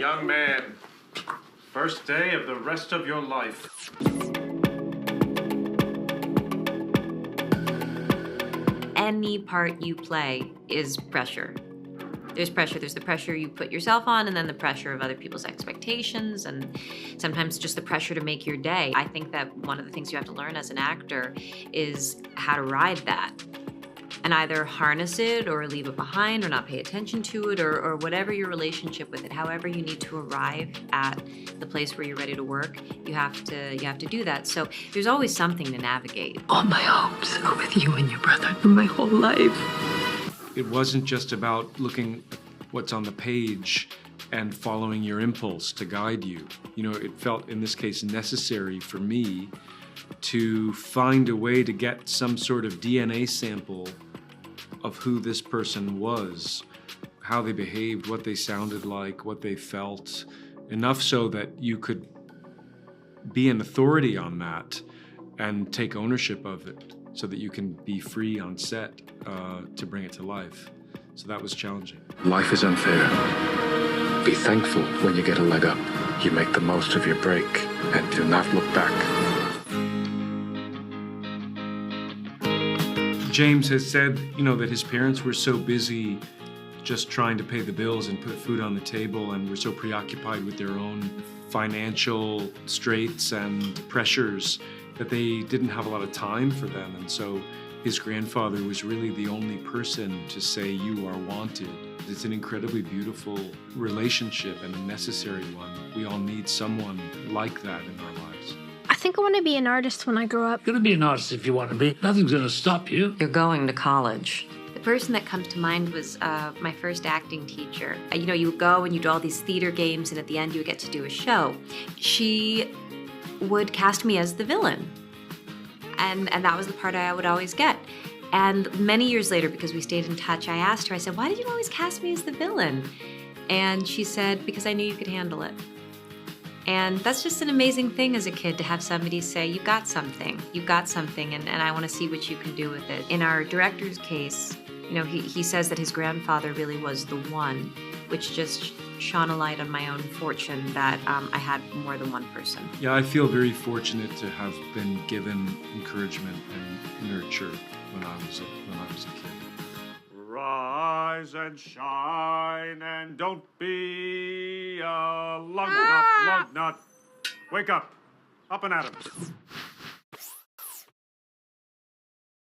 Young man, first day of the rest of your life. Any part you play is pressure. There's pressure. There's the pressure you put yourself on, and then the pressure of other people's expectations, and sometimes just the pressure to make your day. I think that one of the things you have to learn as an actor is how to ride that and either harness it or leave it behind or not pay attention to it or whatever your relationship with it. However you need to arrive at the place where you're ready to work, you have to do that. So there's always something to navigate. All my hopes are with you and your brother for my whole life. It wasn't just about looking at what's on the page and following your impulse to guide you. You know, it felt, in this case, necessary for me to find a way to get some sort of DNA sample of who this person was, how they behaved, what they sounded like, what they felt, enough so that you could be an authority on that and take ownership of it so that you can be free on set to bring it to life. So that was challenging. Life is unfair. Be thankful when you get a leg up. You make the most of your break and do not look back. James has said, you know, that his parents were so busy just trying to pay the bills and put food on the table and were so preoccupied with their own financial straits and pressures that they didn't have a lot of time for them. And so his grandfather was really the only person to say, "You are wanted." It's an incredibly beautiful relationship and a necessary one. We all need someone like that in our lives. I think I want to be an artist when I grow up. You're gonna be an artist if you want to be. Nothing's gonna stop you. You're going to college. The person that comes to mind was my first acting teacher. You know, you would go and you do all these theater games, and at the end you would get to do a show. She would cast me as the villain. And that was the part I would always get. And many years later, because we stayed in touch, I asked her, I said, "Why did you always cast me as the villain?" And she said, "Because I knew you could handle it." And that's just an amazing thing as a kid to have somebody say, "You got something, and I want to see what you can do with it." In our director's case, you know, he says that his grandfather really was the one, which just shone a light on my own fortune that I had more than one person. Yeah, I feel very fortunate to have been given encouragement and nurture when I was a kid. Rise and shine and don't be a lug nut. Wake up and at 'em.